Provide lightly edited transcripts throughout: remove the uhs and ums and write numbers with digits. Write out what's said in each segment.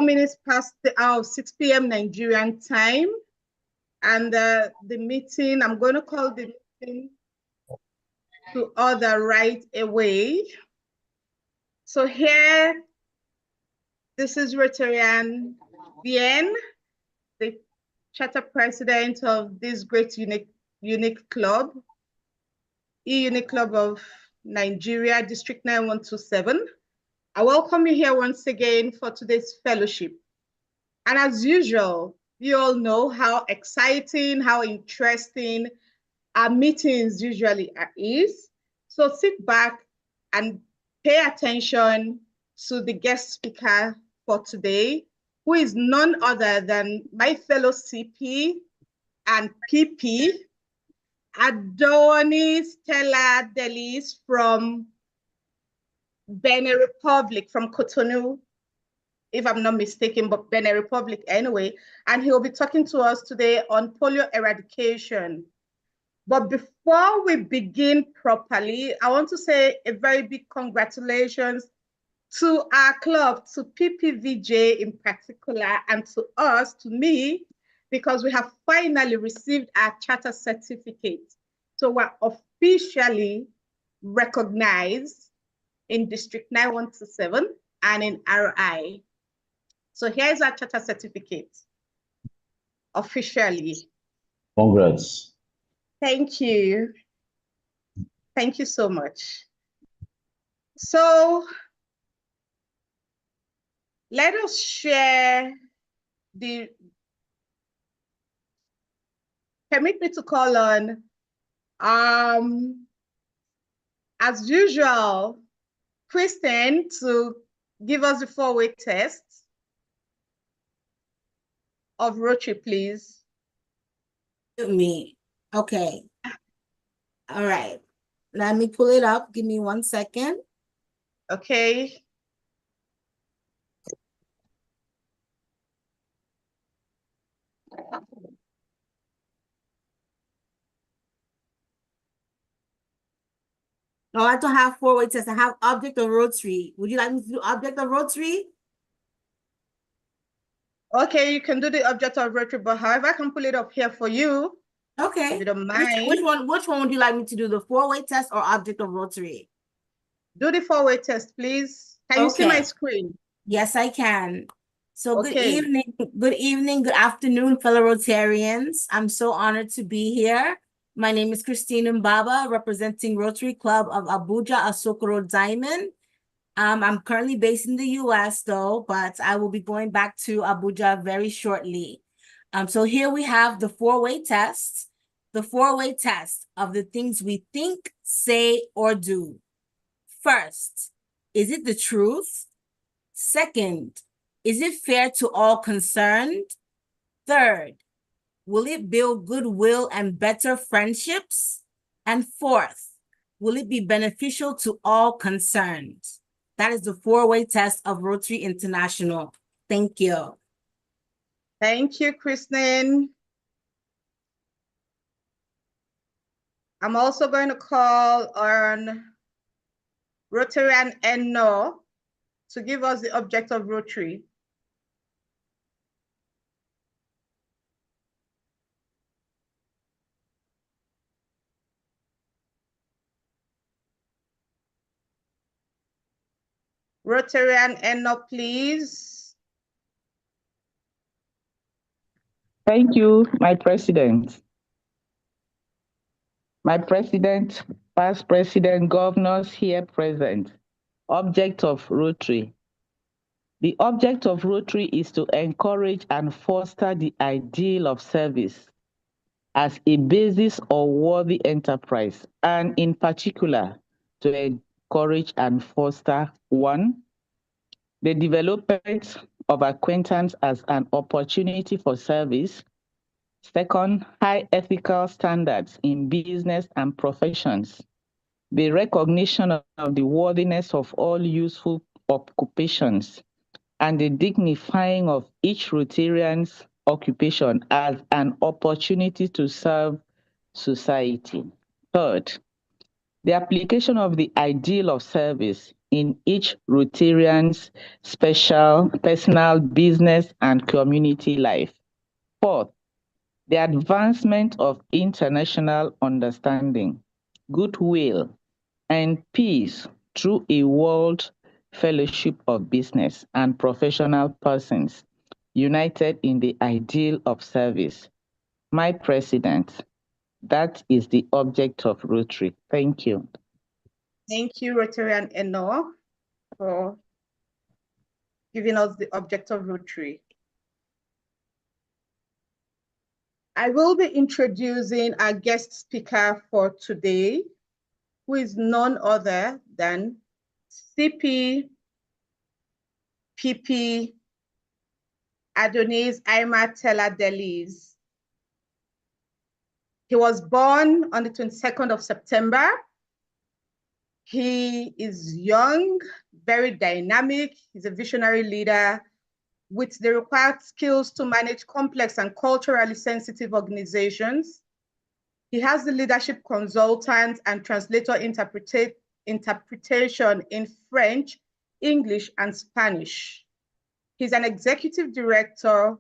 minutes past the hour of 6 p.m. Nigerian time. And the meeting, I'm going to call the meeting to order right away. So here, this is Rotarian Bien, the charter president of this great unique club, E-Unique Club of Nigeria, District 9127. I welcome you here once again for today's fellowship. And as usual, you all know how exciting, how interesting our meetings usually is. So sit back and pay attention to the guest speaker for today, who is none other than my fellow CP and PP, Adonis Tella-Delis from Benin Republic, from Cotonou, if I'm not mistaken, but Benin Republic anyway. And he'll be talking to us today on polio eradication. But before we begin properly, I want to say a very big congratulations to our club, to PPVJ in particular, and to us, to me, because we have finally received our charter certificate. So we're officially recognized in District 9127 and in RI. So here's our charter certificate, officially. Congrats. Thank you. Thank you so much. So let us share the, permit me to call on, as usual, Kristen to give us the 4-way test of Rotary, please. Me. Okay. All right. Let me pull it up. Give me 1 second. Okay. No, I don't have 4-way test. I have object of Rotary. Would you like me to do object of Rotary? Okay, you can do the object of Rotary, but however, I can pull it up here for you. Okay. If you don't mind. Which one would you like me to do, the 4-way test or object of Rotary? Do the 4-way test, please. Can you see my screen? Yes, I can. So okay. good evening, good afternoon, fellow Rotarians. I'm so honored to be here. My name is Christine Mbaba, representing Rotary Club of Abuja, Asokoro Diamond. I'm currently based in the US though, but I will be going back to Abuja very shortly. So here we have the 4-way test, the 4-way test of the things we think, say, or do. First, is it the truth? Second, is it fair to all concerned? Third, will it build goodwill and better friendships? And fourth, will it be beneficial to all concerned? That is the 4-way test of Rotary International. Thank you. Thank you, Kristen. I'm also going to call on Rotarian Enno to give us the object of Rotary. Rotarian Enno, please. Thank you, my president. My president, past president, governors here present. Object of Rotary. The object of Rotary is to encourage and foster the ideal of service as a basis or worthy enterprise, and in particular, to encourage and foster 1, the development of acquaintance as an opportunity for service. 2nd, high ethical standards in business and professions. The recognition of the worthiness of all useful occupations and the dignifying of each Rotarian's occupation as an opportunity to serve society. 3rd, The application of the ideal of service in each Rotarian's special, personal, business, and community life. Fourth, the advancement of international understanding, goodwill, and peace through a world fellowship of business and professional persons united in the ideal of service. My president, that is the object of Rotary. Thank you. Thank you, Rotarian Eno, for giving us the object of Rotary. I will be introducing our guest speaker for today, who is none other than CP PP Adonis Tella-Delis. He was born on the 22nd of September. He is young, very dynamic. He's a visionary leader with the required skills to manage complex and culturally sensitive organizations. He has the leadership consultant and translator interpretation in French, English, and Spanish. He's an executive director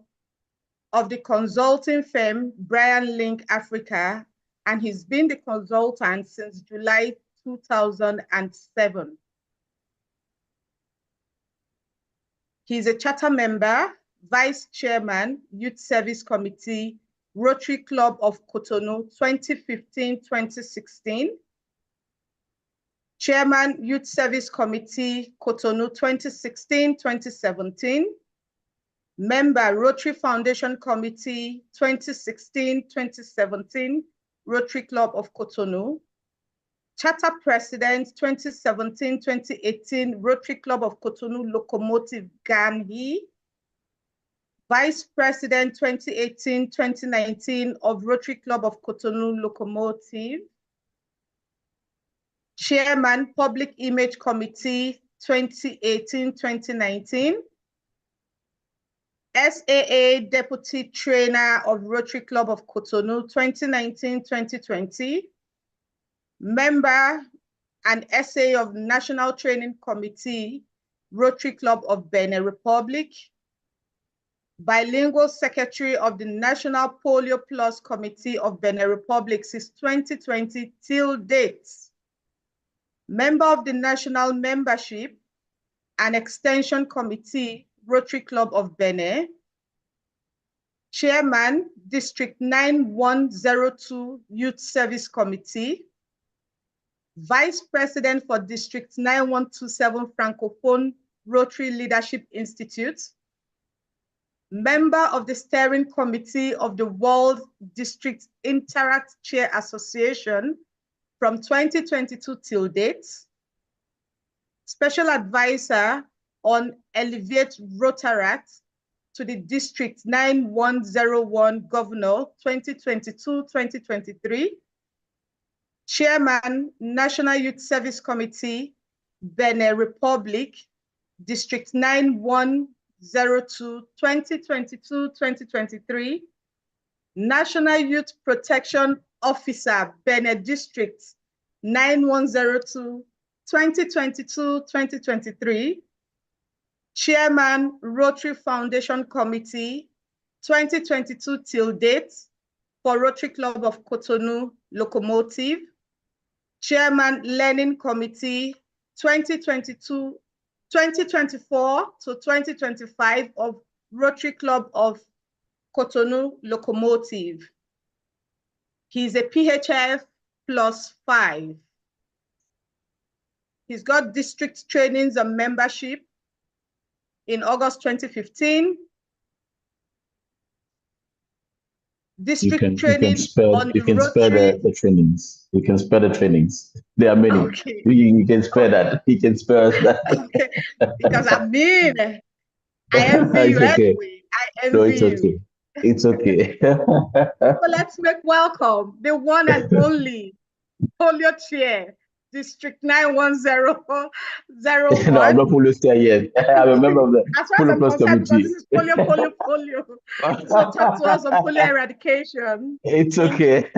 of the consulting firm Brian Link Africa, and he's been the consultant since July 2007. He's a charter member, vice chairman, Youth Service Committee, Rotary Club of Cotonou 2015-2016, chairman, Youth Service Committee, Cotonou 2016-2017, member, Rotary Foundation Committee 2016-2017, Rotary Club of Cotonou, charter president 2017-2018, Rotary Club of Cotonou Locomotive Ganhi, vice president 2018-2019 of Rotary Club of Cotonou Locomotive, chairman, Public Image Committee 2018-2019, SAA deputy trainer of Rotary Club of Cotonou 2019-2020, member and SA of National Training Committee, Rotary Club of Benin Republic, bilingual secretary of the National Polio Plus Committee of Benin Republic since 2020 till date, member of the National Membership and Extension Committee, Rotary Club of Benin, chairman, District 9102 Youth Service Committee, vice president for District 9127 Francophone Rotary Leadership Institute, member of the steering committee of the World District Interact Chair Association from 2022 till date, special advisor on Elevate Rotaract to the District 9101 Governor 2022-2023, chairman, National Youth Service Committee, Benin Republic, District 9102 2022-2023, National Youth Protection Officer, Benin District 9102 2022-2023, chairman, Rotary Foundation Committee 2022 till date for Rotary Club of Cotonou Locomotive, chairman, Learning Committee 2024 to 2025 of Rotary Club of Cotonou Locomotive. He's a PHF +5. He's got district trainings and membership in August 2015. District training on you can spell the trainings. You can spell the trainings. There are many. Okay. You can spell that. You can spell that. Okay. Because I mean, I envy you anyway. I envy it's okay. you. It's okay. So let's make welcome the one and only Polio Chair, District 9101. No, I'm not Polio Chair yet. I'm a member of the Polio Plus Committee. This is Polio. So talk to us on polio eradication. It's okay.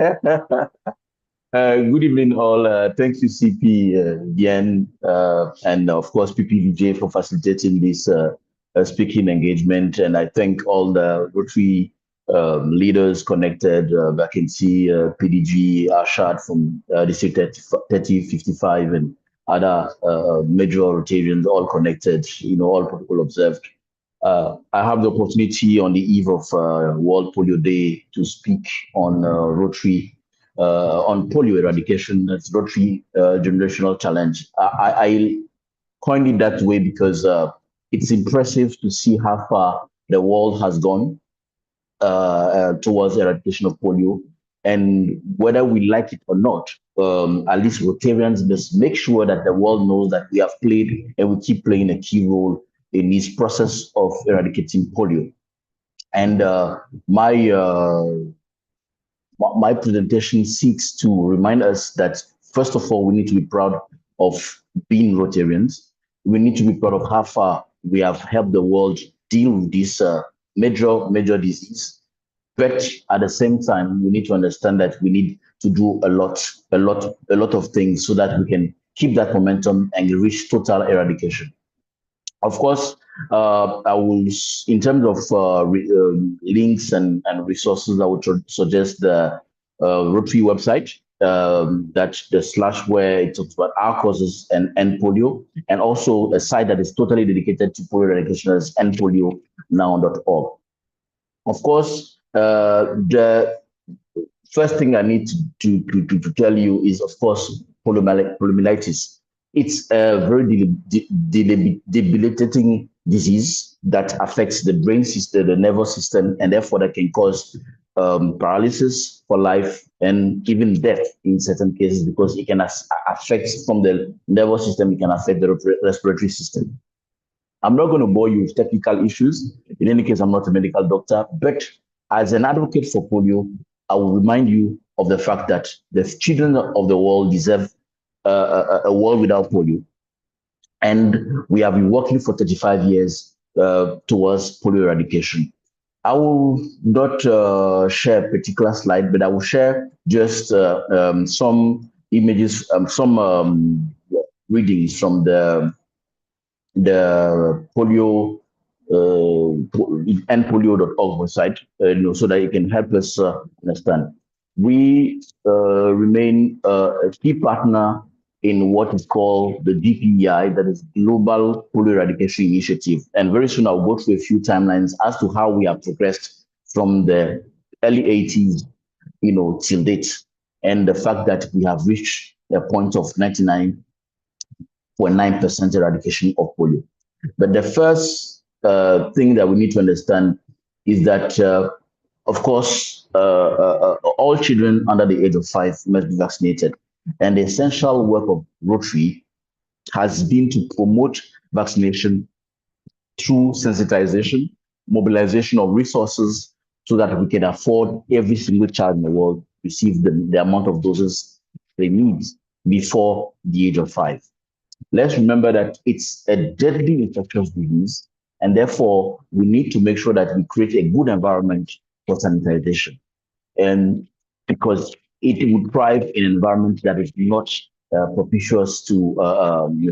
Good evening, all. Thank you, CP, Bien, and of course, PPVJ for facilitating this speaking engagement. And I thank all the Rotary leaders connected. I can see PDG, Ashad from District 3055, and other major Rotarians, all connected, all protocol observed. I have the opportunity on the eve of World Polio Day to speak on Rotary, on polio eradication. That's Rotary generational challenge. I coined it that way because it's impressive to see how far the world has gone towards eradication of polio. And whether we like it or not, at least Rotarians must make sure that the world knows that we have played and we keep playing a key role in this process of eradicating polio. And my presentation seeks to remind us that, first of all, we need to be proud of being Rotarians. We need to be proud of how far we have helped the world deal with this major disease. But at the same time, we need to understand that we need to do a lot of things so that we can keep that momentum and reach total eradication. Of course, I will, in terms of links and resources, I would suggest the Rotary website, that's the slash where it talks about our causes and end polio, and also a site that is totally dedicated to polio eradication as endpolionow.org. Of course, the first thing I need to tell you is, of course, poliomyelitis. It's a very debilitating disease that affects the brain system, the nervous system, and therefore that can cause paralysis for life and even death in certain cases, because it can affect from the nervous system, it can affect the respiratory system. I'm not going to bore you with technical issues. In any case, I'm not a medical doctor, but as an advocate for polio, I will remind you of the fact that the children of the world deserve a world without polio. And we have been working for 35 years towards polio eradication. I will not share a particular slide, but I will share just some images, some readings from the polio endpolio.org website, so that you can help us understand. We remain a key partner in what is called the GPEI, that is Global Polio Eradication Initiative. And very soon I'll go through a few timelines as to how we have progressed from the early 80s, till date, and the fact that we have reached a point of 99.9% eradication of polio. But the first thing that we need to understand is that, of course, all children under the age of 5 must be vaccinated. And the essential work of Rotary has been to promote vaccination through sensitization, mobilization of resources, so that we can afford every single child in the world to receive the amount of doses they need before the age of 5. Let's remember that it's a deadly infectious disease, and therefore we need to make sure that we create a good environment for sanitization. And because it would thrive in an environment that is not propitious to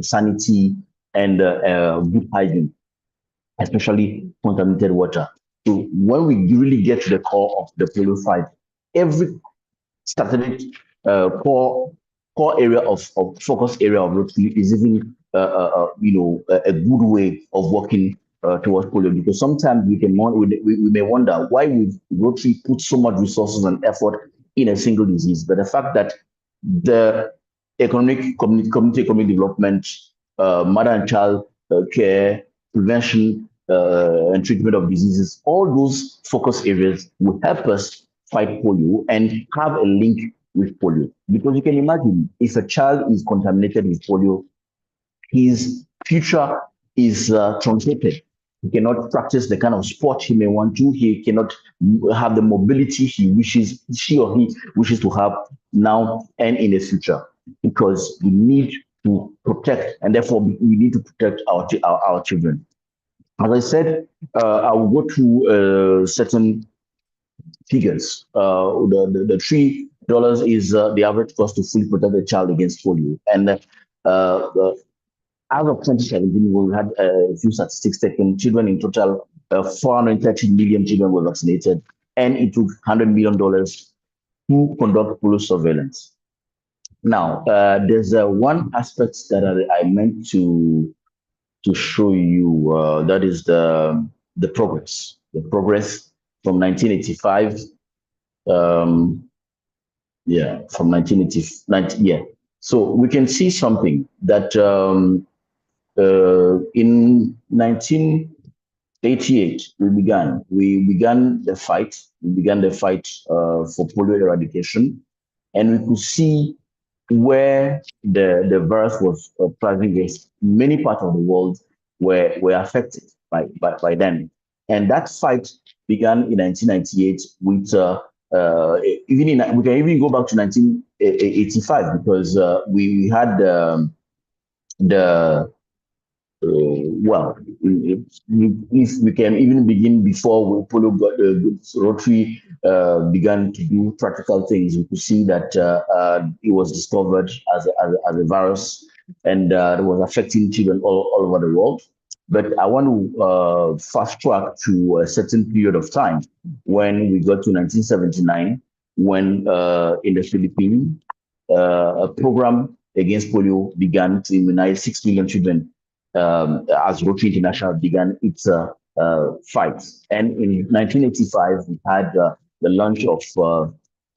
sanity and good hygiene, especially contaminated water. So when we really get to the core of the polio fight, every strategic core area of focus area of Rotary is even a good way of working towards polio, because sometimes we may wonder why would Rotary put so much resources and effort in a single disease. But the fact that the community economic development, mother and child care, prevention and treatment of diseases, all those focus areas will help us fight polio and have a link with polio. Because you can imagine, if a child is contaminated with polio, his future is truncated. He cannot practice the kind of sport he may want to. He cannot have the mobility she or he wishes to have now and in the future, because we need to protect, and therefore we need to protect our children. As I said, I will go through certain figures. The three is the average cost to fully protect a child against polio. And as of 2017, we had a few statistics taken. Children in total, 430 million children were vaccinated, and it took $100 million to conduct polio surveillance. Now, there's one aspect that I meant to show you. That is the progress. The progress from 1985. Yeah, from 1980. Yeah. So we can see something that in 1988 we began the fight. We began the fight for polio eradication, and we could see where the virus was thriving. Many parts of the world were affected by then. And that fight began in 1998 with we can even go back to 1985 because we had the well, if we can even begin before Polio Rotary began to do practical things, we could see that it was discovered as a virus, and it was affecting children all over the world. But I want to fast track to a certain period of time when we got to 1979, when in the Philippines, a program against polio began to immunize 6 million children as Rotary International began its fight. And in 1985, we had the launch of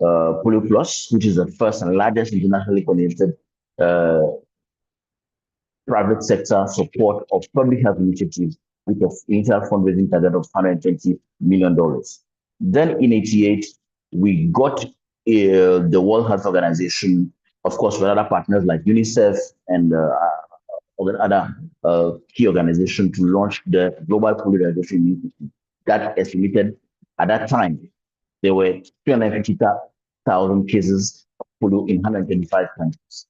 Polio Plus, which is the first and largest internationally coordinated private sector support of public health initiatives with an initial fundraising target of $120 million. Then in 88, we got the World Health Organization, of course, with other partners like UNICEF and other key organizations to launch the Global Polio Eradication Initiative. That estimated at that time, there were 350,000 cases of polio in 125 countries.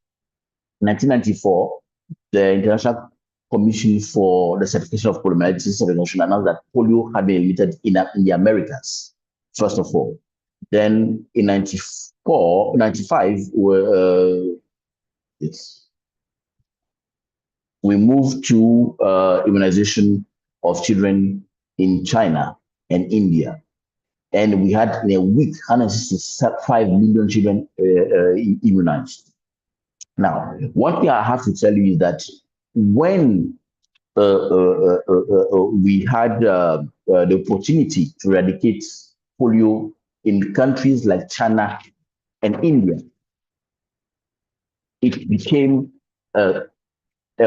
In 1994, the International Commission for the Certification of Poliomyelitis announced that polio had been eliminated in the Americas, first of all. Then in 95, we moved to immunization of children in China and India. And we had in a week 165 million children immunized. Now, one thing I have to tell you is that when we had the opportunity to eradicate polio in countries like China and India, it became a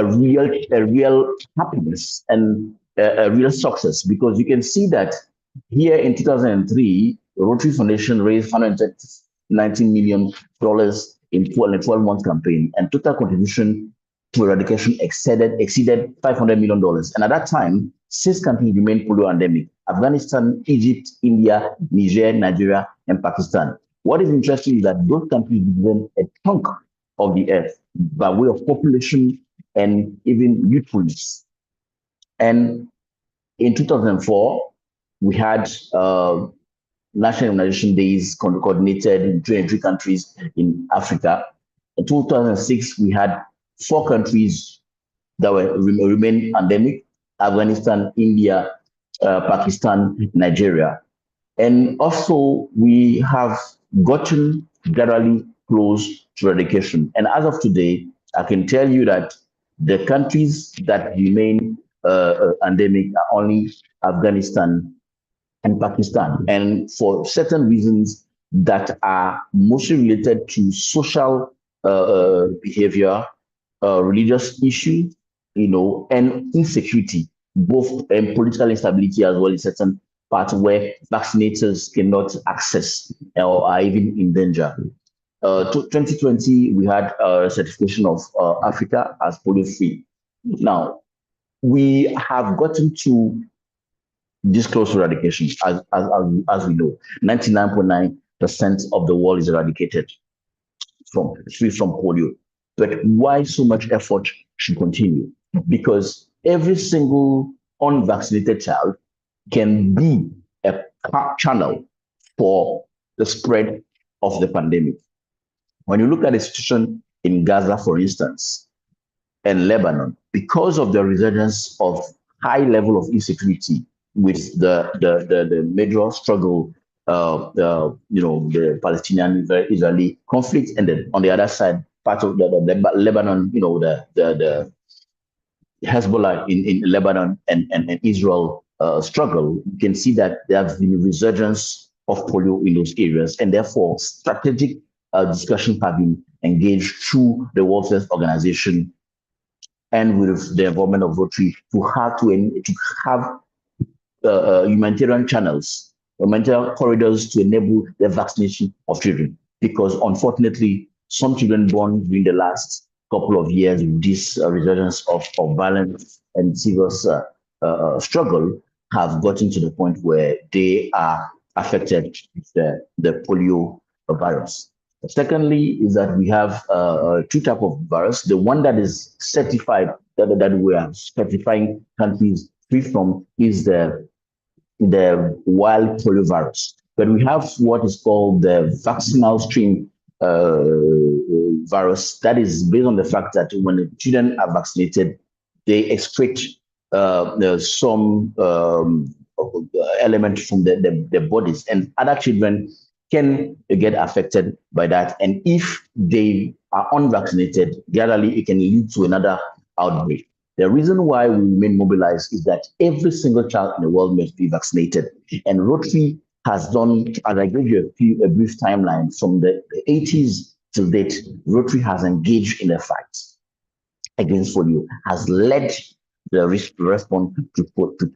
real happiness and a real success, because you can see that here in 2003, the Rotary Foundation raised $119 million in a 12-month campaign, and total contribution to eradication exceeded $500 million. And at that time, 6 countries remained polio endemic: Afghanistan, Egypt, India, Niger, Nigeria, and Pakistan. What is interesting is that those countries represent a chunk of the earth by way of population and even youthfulness. And in 2004, we had National Immunization Days coordinated in 23 countries in Africa. In 2006, we had 4 countries that remain endemic: Afghanistan, India, Pakistan, Nigeria. And also, we have gotten gradually close to eradication. And as of today, I can tell you that the countries that remain endemic are only Afghanistan and Pakistan. And for certain reasons that are mostly related to social behavior, religious issue, and insecurity, both political instability as well in certain parts where vaccinators cannot access or are even in danger. 2020, we had a certification of Africa as polio-free. Now, we have gotten to this close to eradication, as we know. 99.9% of the world is eradicated free from polio. But why so much effort should continue? Because every single unvaccinated child can be a channel for the spread of the pandemic. When you look at the situation in Gaza, for instance, and Lebanon, because of the resurgence of high level of insecurity with the major struggle, the Palestinian-Israeli conflict, and then on the other side, part of the Lebanon, the Hezbollah in Lebanon and Israel struggle, you can see that there has been a resurgence of polio in those areas, and therefore strategic discussions have been engaged through the World Health Organization and with the involvement of Rotary to have humanitarian channels, humanitarian corridors to enable the vaccination of children. Because unfortunately, some children born during the last couple of years with this resurgence of violence and serious struggle have gotten to the point where they are affected with the polio virus. Secondly, is that we have two types of virus. The one that is certified, that we are certifying countries free from, is the wild polio virus. But we have what is called the vaccinal strain virus. That is based on the fact that when the children are vaccinated, they excrete some element from their bodies, and other children can get affected by that. And if they are unvaccinated, generally it can lead to another outbreak. The reason why we remain mobilized is that every single child in the world must be vaccinated. And Rotary has done, as I gave you a brief timeline, from the 80s to date, Rotary has engaged in a fight against polio, has led the response to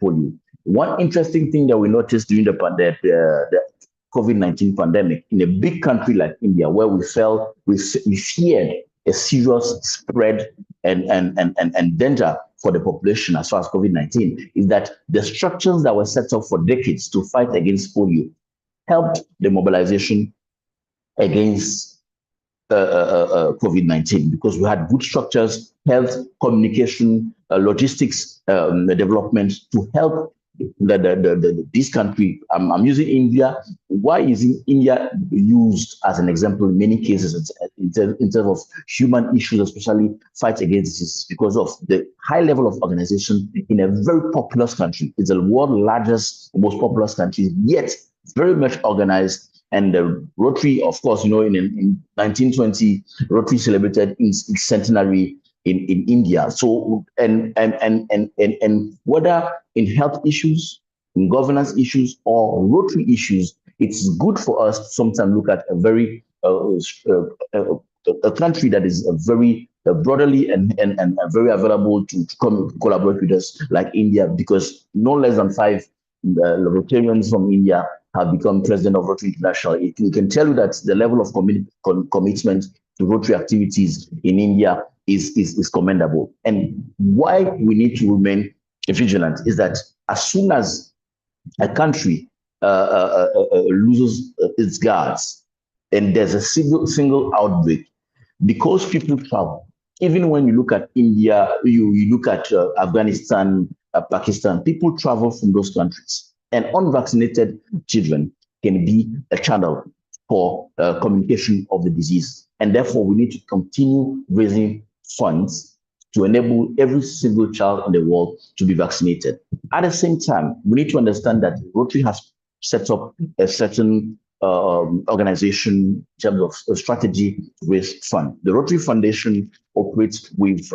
polio. One interesting thing that we noticed during the COVID-19 pandemic in a big country like India, where we feared a serious spread and danger for the population as far as COVID-19, is that the structures that were set up for decades to fight against polio helped the mobilization against COVID-19, because we had good structures, health, communication, logistics development to help this country. I'm using India. Why is India used as an example in many cases in terms of human issues, especially fight against disease? Because of the high level of organization in a very populous country. It's the world's largest, most populous country, yet very much organized. And the Rotary, of course, in 1920, Rotary celebrated its centenary in India. So and whether in health issues, in governance issues, or Rotary issues, it's good for us to sometimes look at a very a country that is very broadly and very available to come collaborate with us, like India, because no less than 5 Rotarians from India have become president of Rotary International. It can tell you that the level of commitment to Rotary activities in India is commendable. And why we need to remain vigilant is that as soon as a country loses its guards and there's a single outbreak, because people travel, even when you look at India, you look at Afghanistan, Pakistan, people travel from those countries, and unvaccinated children can be a channel for communication of the disease. And therefore, we need to continue raising funds to enable every single child in the world to be vaccinated. At the same time, we need to understand that Rotary has set up a certain organization in terms of a strategy to raise funds. The Rotary Foundation operates with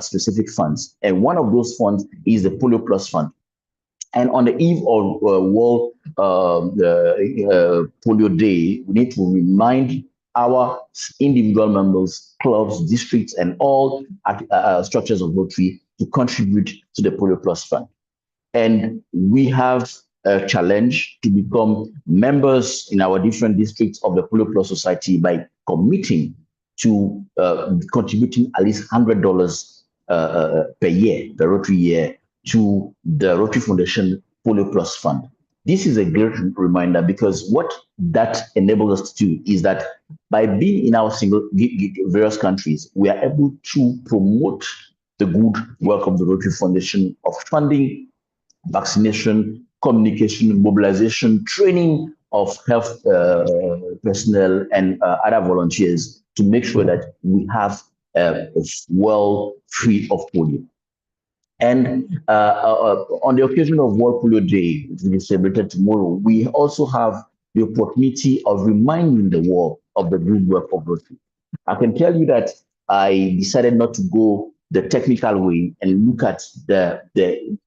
specific funds, and one of those funds is the Polio Plus Fund. And on the eve of World Polio Day, we need to remind our individual members, clubs, districts, and all structures of Rotary to contribute to the Polio Plus Fund. And we have a challenge to become members in our different districts of the Polio Plus Society by committing to contributing at least $100 per year, per Rotary year, to the Rotary Foundation Polio Plus Fund. This is a great reminder, because what that enables us to do is that by being in our various countries, we are able to promote the good work of the Rotary Foundation of funding, vaccination, communication, mobilization, training of health personnel and other volunteers to make sure that we have a well free of polio. And on the occasion of World Polio Day, which will be celebrated tomorrow, we also have the opportunity of reminding the world of the good work of Rotary. I can tell you that I decided not to go the technical way and look at the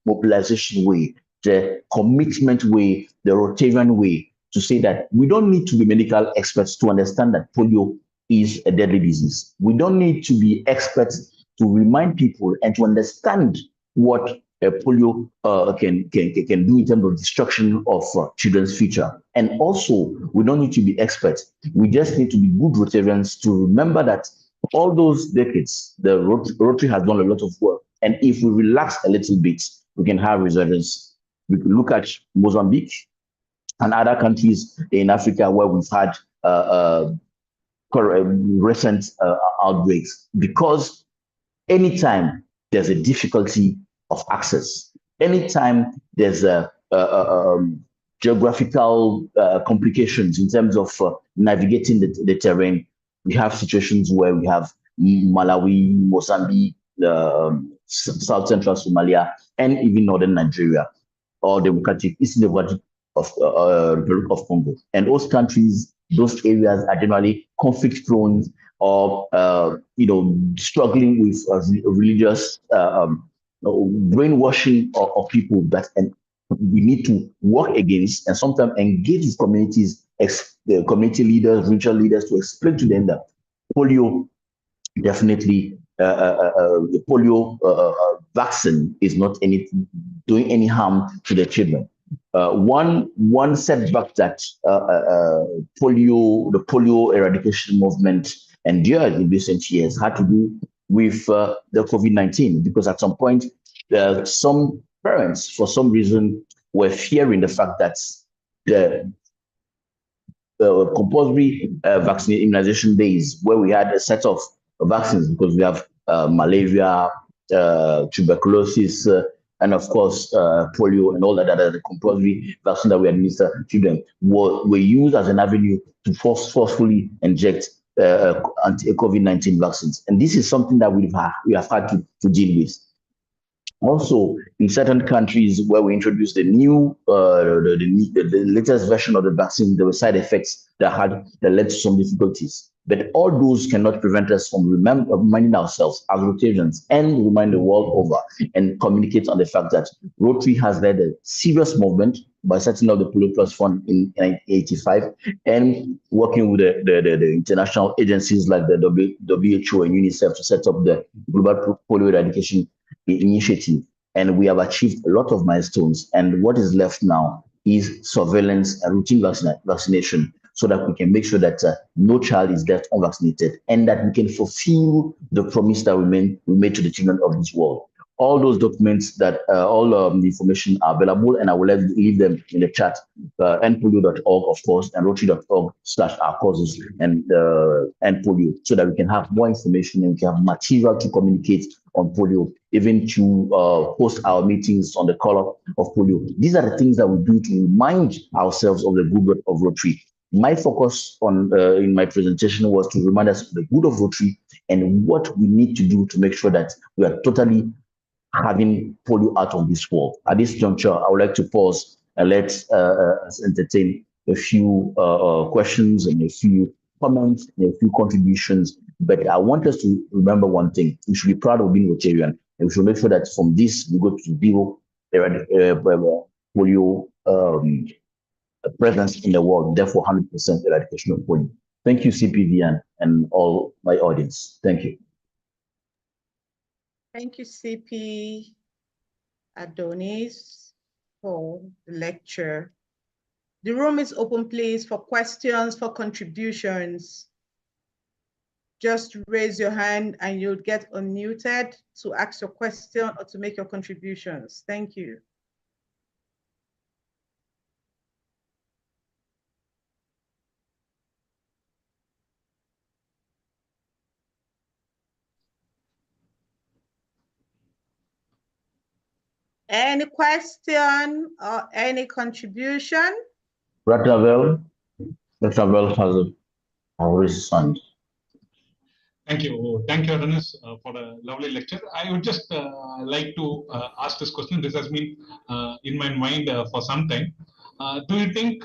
mobilization way, the commitment way, the Rotarian way, to say that we don't need to be medical experts to understand that polio is a deadly disease. We don't need to be experts to remind people and to understand what polio can do in terms of destruction of children's future. And also, we don't need to be experts. We just need to be good Rotarians to remember that all those decades, the Rotary has done a lot of work. And if we relax a little bit, we can have resurgence. We can look at Mozambique and other countries in Africa where we've had recent outbreaks, because anytime there's a difficulty of access, anytime there's a geographical complications in terms of navigating the terrain, we have situations where we have Malawi, Mozambique, South Central Somalia, and even Northern Nigeria, or Eastern Democratic Republic of Congo. And those countries, those areas are generally conflict prone, or struggling with religious brainwashing of people that we need to work against, and sometimes engage with communities, community leaders, regional leaders, to explain to them that polio definitely the polio vaccine is not doing any harm to the children. One setback that the polio eradication movement endured in recent years had to do with the COVID-19, because at some point, some parents, for some reason, were fearing the fact that the compulsory vaccine immunization days, where we had a set of vaccines, because we have malaria, tuberculosis, and of course polio and all that other compulsory vaccine that we administer to children, were used as an avenue to forcefully inject anti-COVID-19 vaccines. And this is something that we have had to deal with. Also, in certain countries where we introduced the latest version of the vaccine, there were side effects that led to some difficulties. But all those cannot prevent us from reminding ourselves as Rotarians, and remind the world over, and communicate on the fact that Rotary has led a serious movement by setting up the Polio Plus Fund in 1985, and working with the international agencies like the WHO and UNICEF to set up the Global Polio Eradication Initiative. And we have achieved a lot of milestones. And what is left now is surveillance and routine vaccination, so that we can make sure that no child is left unvaccinated, and that we can fulfill the promise that we made to the children of this world. All those documents, that all the information are available, and I will leave them in the chat, endpolio.org, of course, and rotary.org/our causes and polio, so that we can have more information and we can have material to communicate on polio, even to host our meetings on the color of polio. These are the things that we do to remind ourselves of the good work of Rotary. My focus in my presentation was to remind us of the good of Rotary and what we need to do to make sure that we are totally having polio out of this world. At this juncture, I would like to pause and let us entertain a few questions and a few comments and a few contributions. But I want us to remember one thing: we should be proud of being Rotarian, and we should make sure that from this we go to zero polio presence in the world, therefore 100% eradication of polio. Thank you, CPV, and all my audience. Thank you. Thank you, CP Adonis, for the lecture. The room is open, please, for questions, for contributions. Just raise your hand and you'll get unmuted to ask your question or to make your contributions. Thank you. Any question or any contribution? Ratravel, Ratravel has a raised hand. Thank you. Thank you, Adonis, for a lovely lecture. I would just like to ask this question. This has been in my mind for some time. Do you think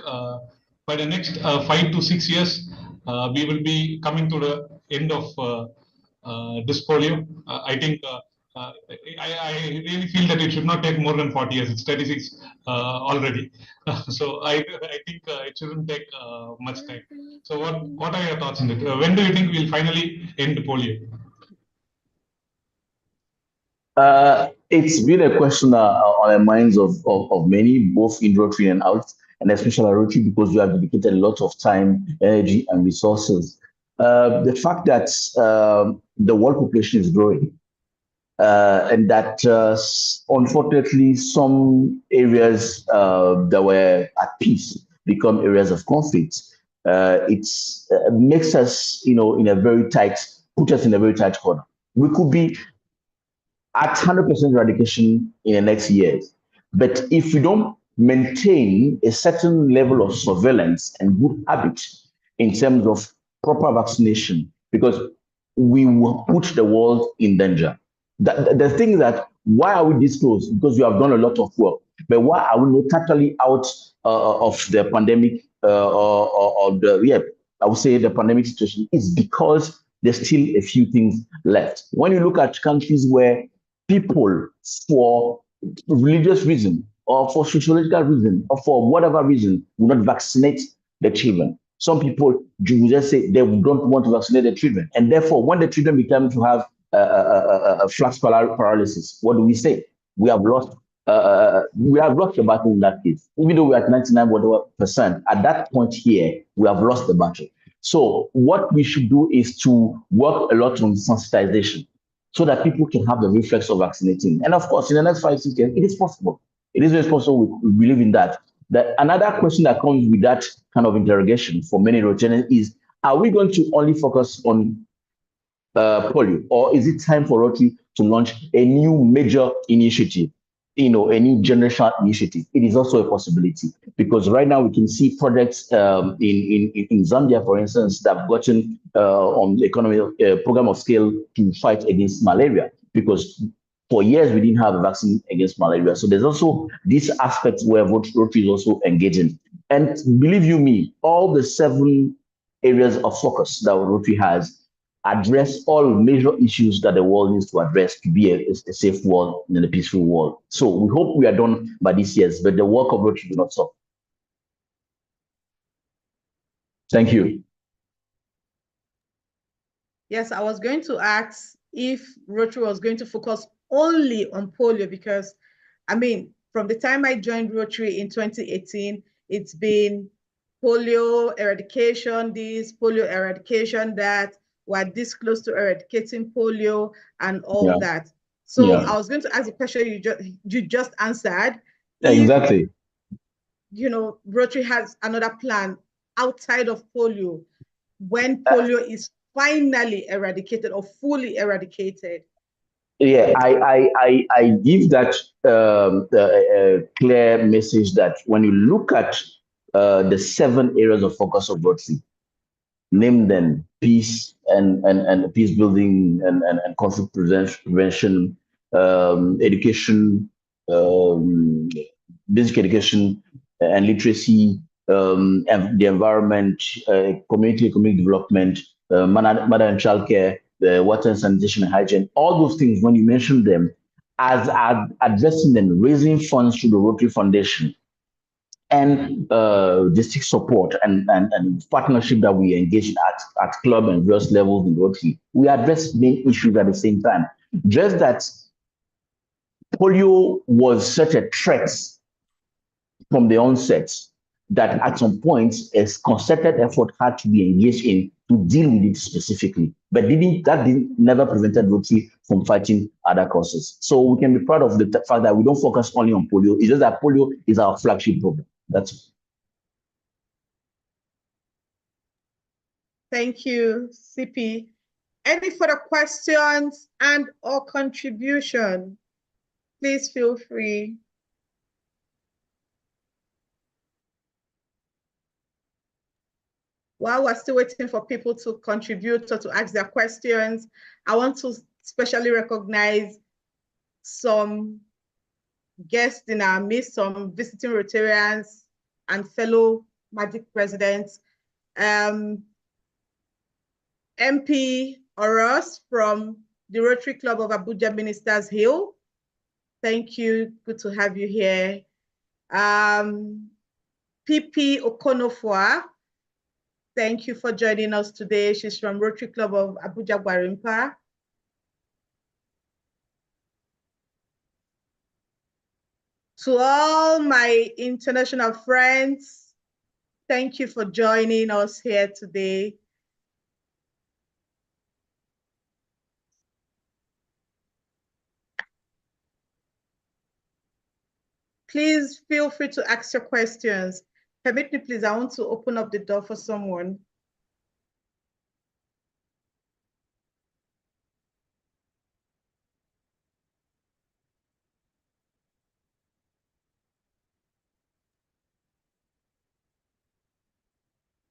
by the next 5 to 6 years, we will be coming to the end of this polio? I think I really feel that it should not take more than 40 years. It's 36 already. So I think it shouldn't take much time. So what are your thoughts on it? When do you think we'll finally end polio? It's been a question on the minds of many, both in Rotary and out, and especially Rotary, because we have dedicated a lot of time, energy, and resources. The fact that the world population is growing, and that unfortunately some areas that were at peace become areas of conflict. It makes us, put us in a very tight corner. We could be at 100% eradication in the next years. But if we don't maintain a certain level of surveillance and good habits in terms of proper vaccination, because we will put the world in danger. The thing is that why are we this close? Because we have done a lot of work. But why are we not totally out of the pandemic or the, yeah, I would say the pandemic situation? Is because there's still a few things left. When you look at countries where people, for religious reason or for sociological reason or for whatever reason, will not vaccinate the children. Some people will just say they don't want to vaccinate the children, and therefore, when the children become to have a flash paralysis, what do we say? We have lost. We have lost the battle in that case. Even though we're at 99 whatever percent, at that point here, we have lost the battle. So what we should do is to work a lot on sensitization, so that people can have the reflex of vaccinating. And of course, in the next 5, 6 years, it is possible. It is very possible. We believe in that. Another question that comes with that kind of interrogation for many Rotarians is, are we going to only focus on polio, or is it time for Rotary to launch a new major initiative, a new generational initiative? It is also a possibility, because right now we can see projects in Zambia, for instance, that have gotten on the economy program of scale to fight against malaria, because for years we didn't have a vaccine against malaria. So there's also this aspect where Rotary is also engaging. And believe you me, all the 7 areas of focus that Rotary has address all major issues that the world needs to address to be a safe world and a peaceful world. So we hope we are done by this year, but the work of Rotary will not stop. Thank you. Yes, I was going to ask if Rotary was going to focus only on polio, because, I mean, from the time I joined Rotary in 2018, it's been polio eradication this, polio eradication that. We're this close to eradicating polio and all that. So I was going to ask a question you just answered. Exactly. If, Rotary has another plan outside of polio, when polio is finally eradicated or fully eradicated. Yeah, I give that clear message that when you look at the 7 areas of focus of Rotary, name them: peace and peace building and conflict prevention, education, basic education and literacy, and the environment, community development, mother and child care, the water and sanitation and hygiene. All those things, when you mention them, as addressing them, raising funds through the Rotary Foundation, and district support and partnership that we engage in at club and various levels in Rotary, we address main issues at the same time. Just that polio was such a threat from the onset that at some point a concerted effort had to be engaged in to deal with it specifically. But never prevented Rotary from fighting other causes. So we can be proud of the fact that we don't focus only on polio. It's just that polio is our flagship program. That's. Thank you, CP. Any further questions and or contribution? Please feel free. While we're still waiting for people to contribute or to ask their questions, I want to specially recognize some guests in our midst, some visiting Rotarians and fellow Magic presidents. MP Oros from the Rotary Club of Abuja Ministers Hill. Thank you, good to have you here. PP Okonofwa, thank you for joining us today. She's from Rotary Club of Abuja Gwarimpa. To all my international friends, thank you for joining us here today. Please feel free to ask your questions. Permit me, please, I want to open up the door for someone.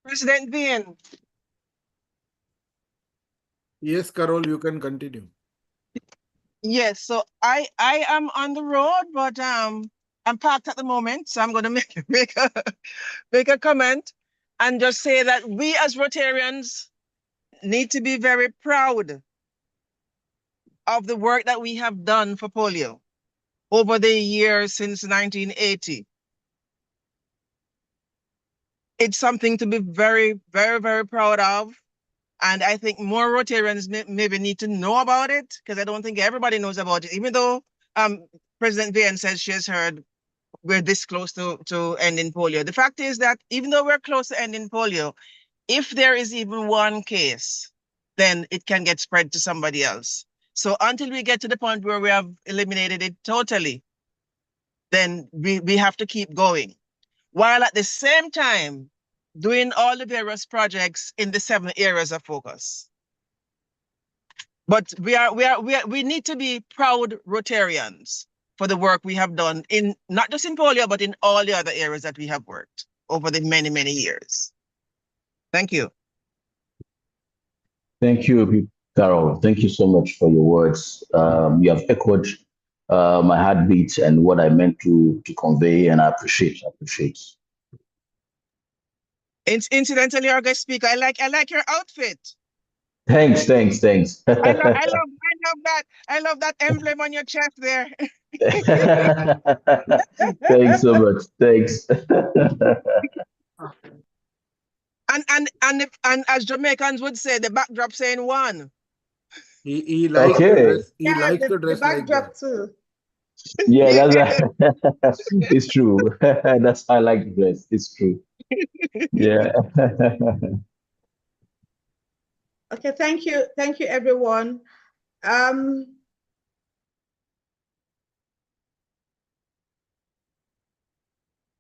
President Vian. Yes, Carol, you can continue. Yes, so I am on the road, but I'm parked at the moment, so I'm going to make a comment and just say that we as Rotarians need to be very proud of the work that we have done for polio over the years since 1980. It's something to be very, very, very proud of. And I think more Rotarians maybe need to know about it, because I don't think everybody knows about it, even though President Vian says she has heard we're this close to ending polio. The fact is that even though we're close to ending polio, if there is even one case, then it can get spread to somebody else. So until we get to the point where we have eliminated it totally, then we have to keep going, while at the same time doing all the various projects in the 7 areas of focus. But we need to be proud Rotarians for the work we have done in not just in polio, but in all the other areas that we have worked over the many, many years. Thank you. Thank you, Carol. Thank you so much for your words. You have echoed my heartbeat and what I meant to convey, and I appreciate. Incidentally, our guest speaker, I like your outfit. Thanks. I love that emblem on your chest there. Thanks so much. Thanks. And as Jamaicans would say, the backdrop saying one. He likes Okay. the dress. He Yeah, likes the dress the like backdrop that. too. Yeah, that's it's true. That's I like the dress. It's true. Yeah. Okay, thank you everyone.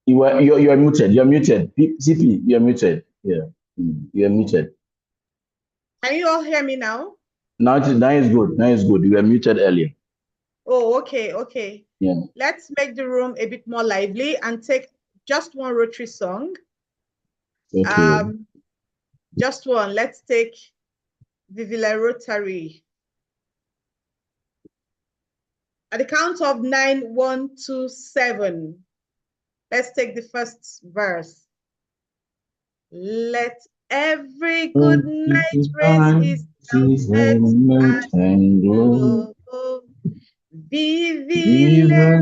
You're muted. You're muted. CP, you're muted. Yeah. You're muted. Can you all hear me now? Now is good. Now is good. You were muted earlier. Oh, okay. Yeah. Let's make the room a bit more lively and take just one Rotary song. Okay. Just one. Let's take Vive la Rotary. At the count of 9, 1, 2, 7. Let's take the first verse. Let every good night raise his outfit and glow. Vive la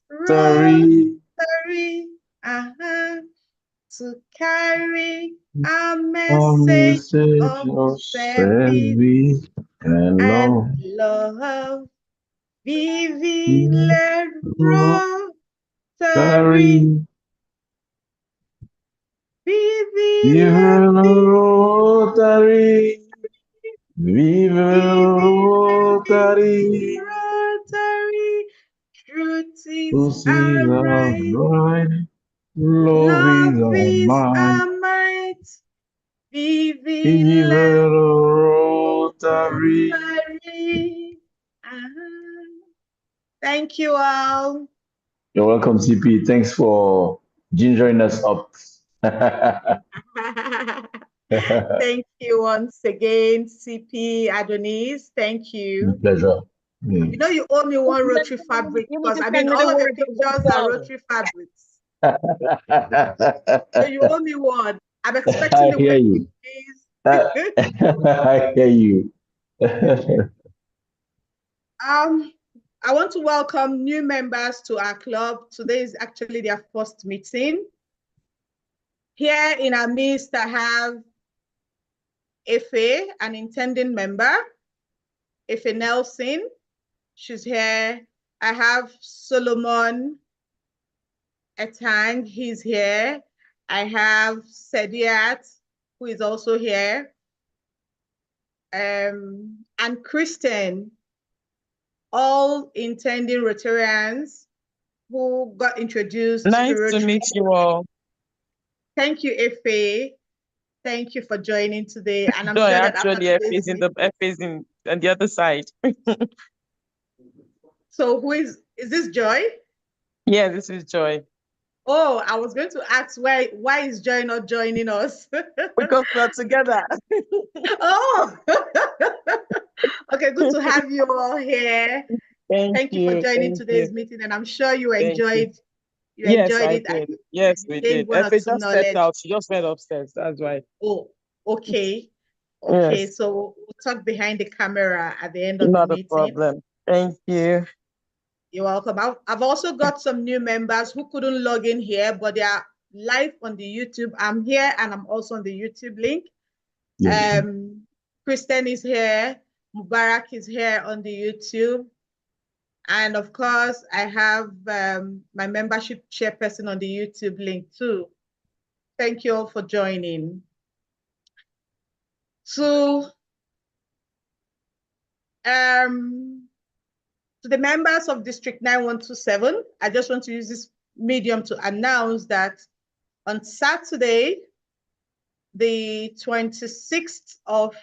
Rotary, to carry a message of service and love. Vive la Rotary. Vive la Rotary. Vive la Rotary. Truth is our right. Love is our might. Vive la Rotary. Thank you all. You're welcome, CP. Thanks for gingering us up. Thank you once again, CP Adonis. Thank you. Pleasure. You know, you owe me one Rotary fabric You need because to I send mean, me the all of your words of that pictures are song. Rotary fabrics. So you owe me one. I'm I expecting the hear wedding, you. please. I hear you. I want to welcome new members to our club. Today is actually their first meeting. Here in our midst, I have Efe, an intending member, Efe Nelson, she's here. I have Solomon Etang, he's here. I have Sediat, who is also here. And Kristen, all intending Rotarians who got introduced Nice to Rotary. to meet you all. Thank you, Efe. Thank you for joining today. And I'm Joy, sure that after actually, F today's is F is on the other side. So who is this Joy? Yeah, this is Joy. Oh, I was going to ask why is Joy not joining us? Because we're together. Oh, okay, good to have you all here. Thank you for joining today's meeting, and I'm sure you enjoyed Yes, I it. did. Yes, we did. One or Effie two just stepped knowledge. out. She just went upstairs. That's right. Oh, okay. Okay, Yes. so we'll talk behind the camera at the end of Not the a meeting. problem. Thank you. You're welcome. I've also got some new members who couldn't log in here, but they are live on the YouTube. I'm here and I'm also on the YouTube link. Yes. Kristen is here. Mubarak is here on the YouTube. And of course, I have my membership chairperson on the YouTube link too. Thank you all for joining. So, to the members of District 9127, I just want to use this medium to announce that on Saturday, the 26th of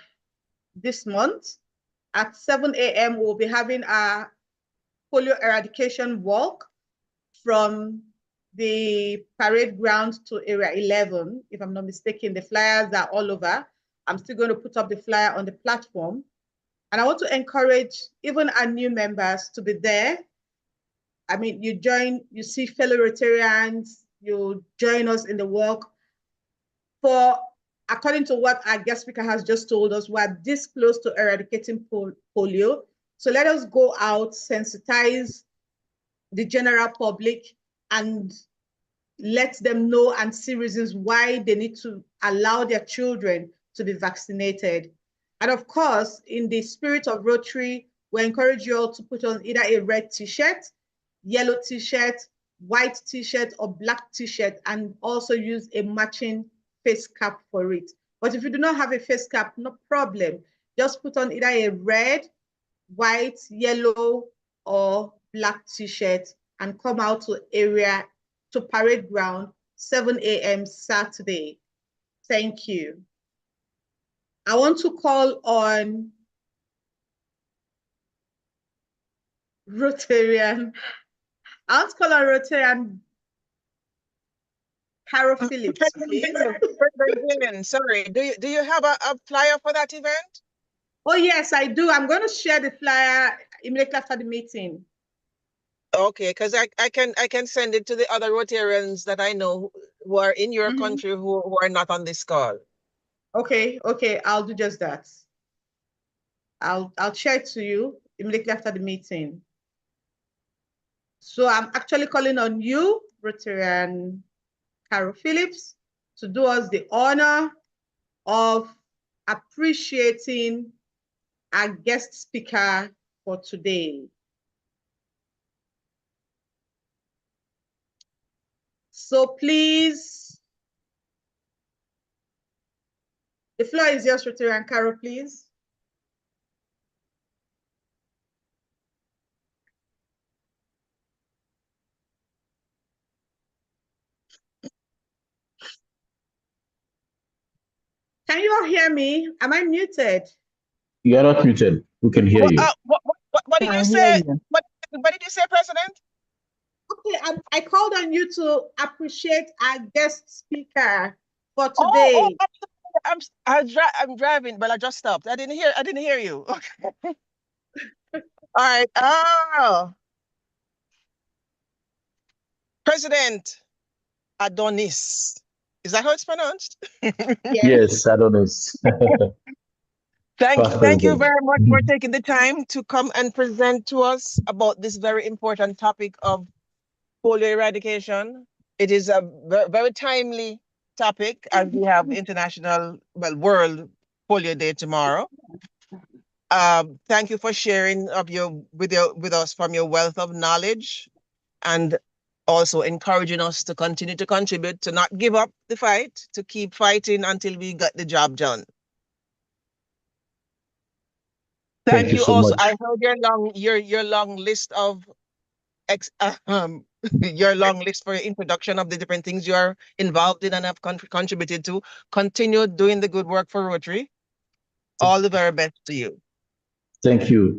this month, at 7 a.m., we'll be having a polio eradication walk from the parade ground to area 11. If I'm not mistaken, the flyers are all over. I'm still going to put up the flyer on the platform. And I want to encourage even our new members to be there. I mean, you see fellow Rotarians, you join us in the walk. According to what our guest speaker has just told us, we're this close to eradicating polio. So let us go out, sensitize the general public, and let them know and see reasons why they need to allow their children to be vaccinated. And of course, in the spirit of Rotary, we encourage you all to put on either a red t-shirt, yellow t-shirt, white t-shirt, or black t-shirt, and also use a matching face cap for it. But if you do not have a face cap, no problem. Just put on either a red, white, yellow, or black t-shirt and come out to parade ground, 7 a.m. Saturday. Thank you. I want to call on Rotarian. I want to call on Rotarian Carol Phillips, please. Sorry, do you have a flyer for that event? Oh, yes, I do. I'm going to share the flyer immediately after the meeting. Okay, because I can send it to the other Rotarians that I know who are in your country who are not on this call. Okay, I'll do just that. I'll share it to you immediately after the meeting. So I'm actually calling on you, Rotarian Carol Phillips, to do us the honor of appreciating our guest speaker for today. So please, the floor is yours, Rotarian Carol, please. Can you all hear me? Am I muted? You are not muted. We can hear you. What did you say? What did you say, President? Okay, I called on you to appreciate our guest speaker for today. I'm driving, but I just stopped. I didn't hear you. Okay. All right. Oh, President Adonis. Is that how it's pronounced? Yes, Adonis. Past Thank you president. very much for taking the time to come and present to us about this very important topic of polio eradication. It is a very timely topic as we have World Polio Day tomorrow. Thank you for sharing with us from your wealth of knowledge, and also encouraging us to continue to contribute, to not give up the fight, to keep fighting until we get the job done. Thank you so also. much. I heard your long list of your long list for your introduction of the different things you are involved in and have contributed to. Continue doing the good work for Rotary. All the very best to you. Thank you,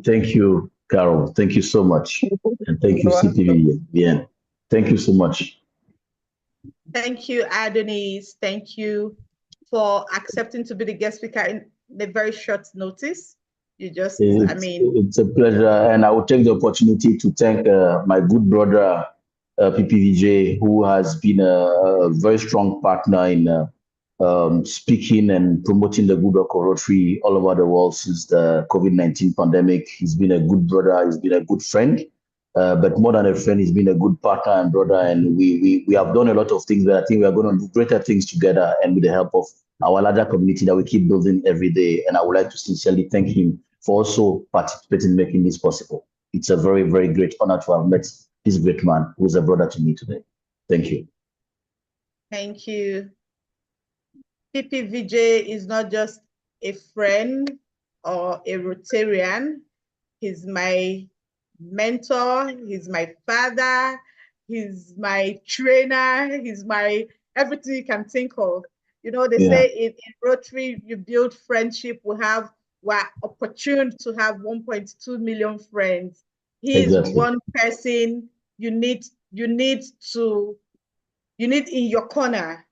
Carol. Thank you so much. And thank you, You're welcome. CPV. Yeah. Thank you so much. Thank you, Adonis. Thank you for accepting to be the guest speaker in a very short notice. It's a pleasure. And I will take the opportunity to thank my good brother, PPVJ, who has been a very strong partner in speaking and promoting the good work of Rotary all over the world since the COVID-19 pandemic. He's been a good brother. He's been a good friend. But more than a friend, he's been a good partner and brother. And we have done a lot of things, but I think we are going to do greater things together and with the help of our larger community that we keep building every day. And I would like to sincerely thank him for also participating in making this possible. It's a very, very great honor to have met this great man who's a brother to me today. Thank you. Thank you. PPVJ is not just a friend or a Rotarian. He's my mentor, he's my father, he's my trainer, he's my everything you can think of. You know, they say in Rotary, you build friendship. We're opportune to have 1.2 million friends. He is one person you need in your corner.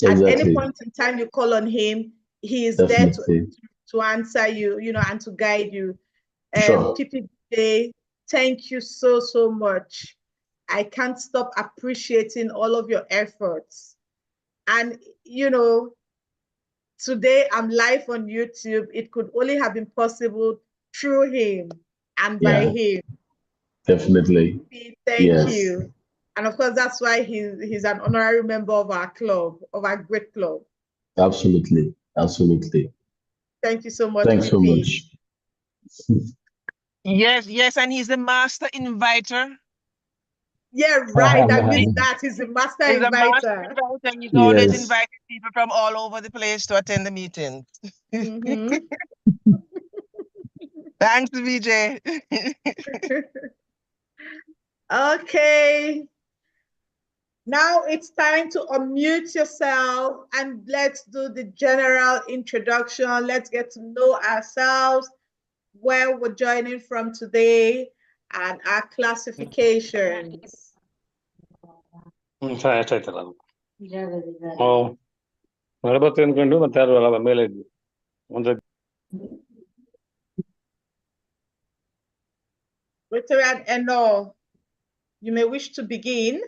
At any point in time you call on him, he is there to answer you, and to guide you. PPJ, thank you so, so much. I can't stop appreciating all of your efforts. And, today I'm live on YouTube. It could only have been possible through him and by him. Definitely. Thank you. And of course, that's why he's an honorary member of our club, of our great club. Absolutely. Thank you so much. Thanks so much. Yes, and he's the master inviter. Yeah, right. I missed that. He's the master inviter. He's always inviting people from all over the place to attend the meetings. Thanks, VJ. Okay. Now it's time to unmute yourself and let's do the general introduction. Let's get to know ourselves, where we're joining from today, and our classifications. Rotary and Eno, you may wish to begin.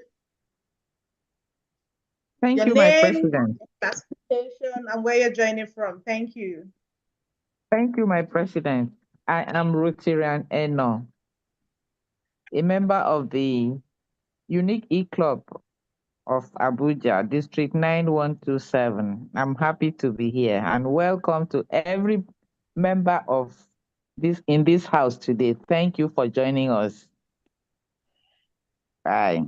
Thank you, my president. Classification and where you're joining from. Thank you. Thank you, my president. I am Rotarian Eno, a member of the Unique E-Club of Abuja, District 9127. I'm happy to be here and welcome to every member of in this house today. Thank you for joining us. Bye.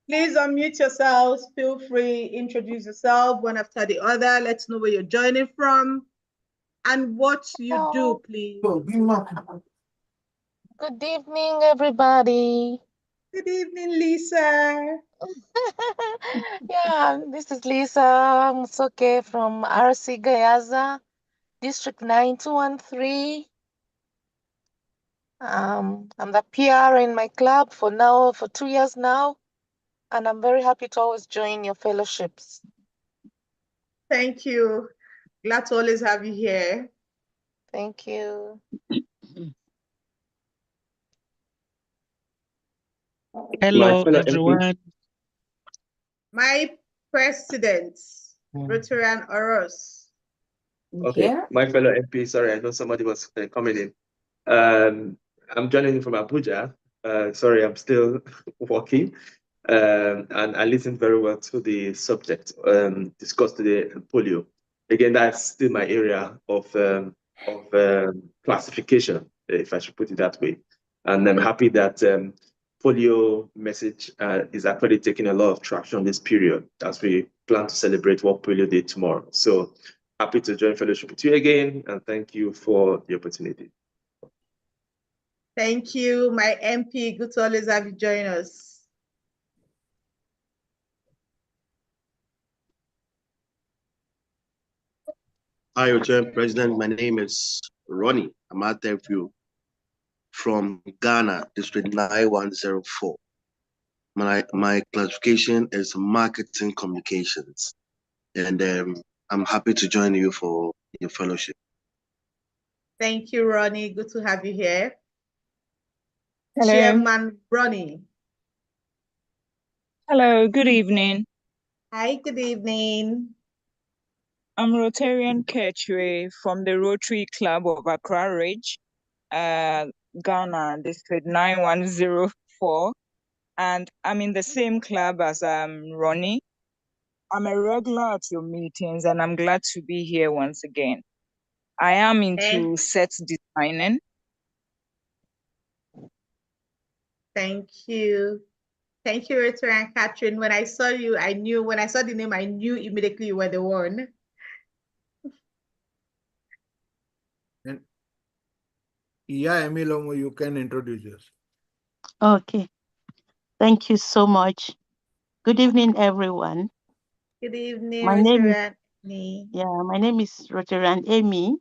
Please unmute yourselves. Feel free, introduce yourself one after the other. Let's know where you're joining from and what you do, please. Good evening, everybody. Good evening, Lisa. Yeah, this is Lisa Musoke from RC Gayaza, District 9213. I'm the PR in my club for 2 years now. and I'm very happy to always join your fellowships. Thank you. Glad to always have you here. Thank you. Hello, everyone. My president, Rotarian Oros. Okay, my fellow MP, sorry, I know somebody was coming in. I'm joining from Abuja. Sorry, I'm still working. And I listened very well to the subject discussed today, polio. Again, that's still my area of classification, if I should put it that way. And I'm happy that polio message is actually taking a lot of traction this period as we plan to celebrate World Polio Day tomorrow. So happy to join fellowship with you again, and thank you for the opportunity. Thank you, my MP. Good to always have you join us. Hi, Rotary President. My name is Ronnie. I'm out there with you from Ghana, District 9104. My classification is marketing communications, and I'm happy to join you for your fellowship. Thank you, Ronnie. Good to have you here. Hello. Chairman Ronnie. Hello, good evening. Hi, good evening. I'm Rotarian Ketchway from the Rotary Club of Accra Ridge, Ghana, District 9104. And I'm in the same club as Ronnie. I'm a regular at your meetings, and I'm glad to be here once again. I am into set designing. Thank you. Thank you, Rotarian Catherine. When I saw you, when I saw the name, I knew immediately you were the one. And yeah, Emilomo, you can introduce yourself. Okay. Thank you so much. Good evening, everyone. Good evening, My name is Rotarian Amy.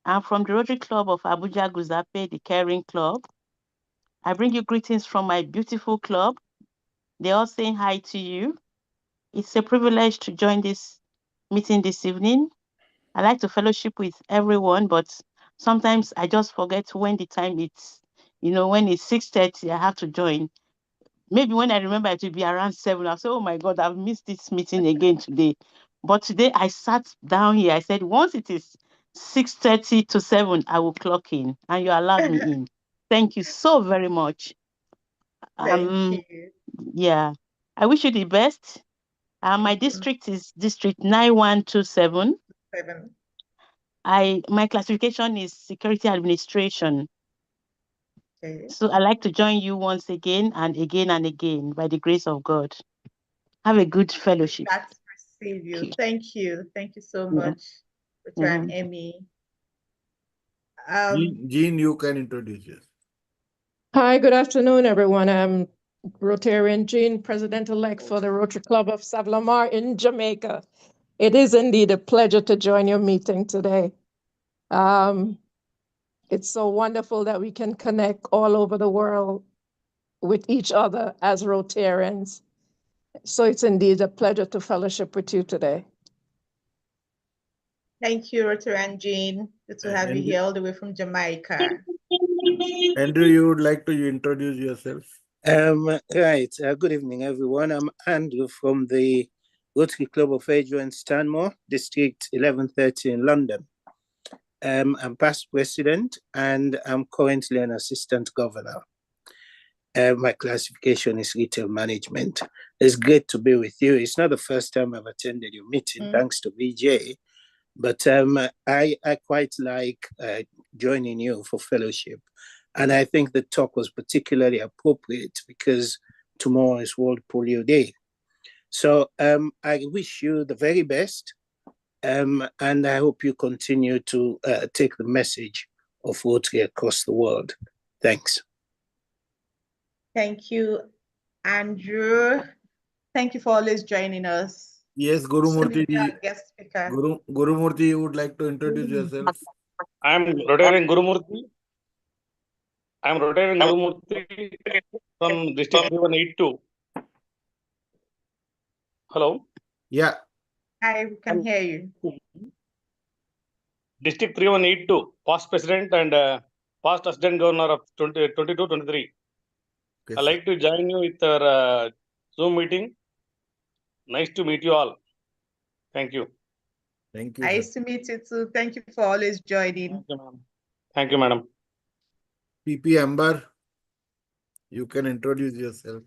I'm from the Rotary Club of Abuja Guzape, the Caring Club. I bring you greetings from my beautiful club. They're all saying hi to you. It's a privilege to join this meeting this evening. I like to fellowship with everyone, but sometimes I just forget when the time it's, when it's 6:30, I have to join. Maybe when I remember it will be around 7, I'll say, oh my God, I've missed this meeting again today. But today I sat down here. I said, once it is 6:30 to 7, I will clock in, and you allowed me in. Thank you so very much. Thank you. Yeah, I wish you the best. My district is District 9127. My classification is Security Administration. Okay. So I like to join you once again and again and again by the grace of God. Have a good fellowship. Glad to receive you. Thank you. Thank you so much, Rotarian Emmy. Jean, you can introduce yourself. Hi, good afternoon, everyone. I'm Rotarian Jean, President-elect for the Rotary Club of Savlamar in Jamaica. It is indeed a pleasure to join your meeting today. It's so wonderful that we can connect all over the world with each other as Rotarians. So it's indeed a pleasure to fellowship with you today. Thank you, Rotarian Jean. Good to have you here all the way from Jamaica. Andrew, you would like to introduce yourself? Right. Good evening, everyone. I'm Andrew from the Rotary Club of Adrian Stanmore, District 1130 in London. I'm past president and I'm currently an assistant governor. My classification is retail management. It's great to be with you. It's not the first time I've attended your meeting, thanks to VJ, but I quite like joining you for fellowship. And I think the talk was particularly appropriate because tomorrow is World Polio Day. So I wish you the very best. And I hope you continue to take the message of Rotary across the world. Thanks. Thank you, Andrew. Thank you for always joining us. Yes, Gurumurthy. Guest speaker. Gurumurthy, you would like to introduce yourself? I'm Rotarian Gurumurthy. I'm Rotarian Gurumurthy from District 3182. Hello. Yeah. Hi, we can hear you. District 3182, past president and past assistant governor of 2022-23. Okay, I'd like to join you with our Zoom meeting. Nice to meet you all. Thank you. Thank you. Nice to meet you too. Thank you for always joining. Thank you, madam. PP Amber, you can introduce yourself.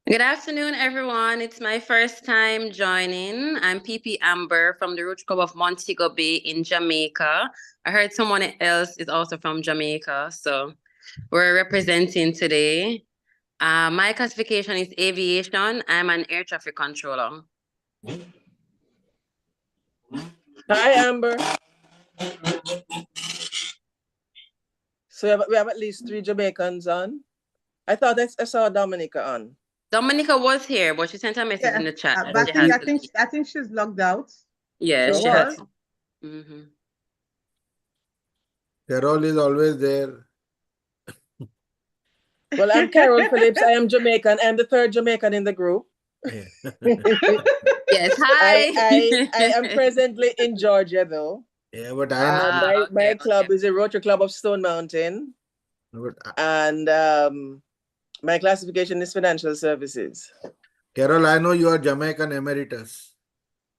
Good afternoon, everyone. It's my first time joining. I'm PP Amber from the Rotary Club of Montego Bay in Jamaica. I heard someone else is also from Jamaica, so we're representing today. My classification is aviation. I'm an air traffic controller. Hi, Amber. So we have at least 3 Jamaicans on. I thought I saw Dominica on. Dominica was here, but she sent a message in the chat. But she had to I think she's logged out. Yeah, she had to. Carol is always there. Well, I'm Carol Phillips. I am Jamaican. I'm the 3rd Jamaican in the group. Yes, hi. I am presently in Georgia, though. Yeah, but my club is a Rotary Club of Stone Mountain. And my classification is financial services. Carol, I know you are Jamaican emeritus.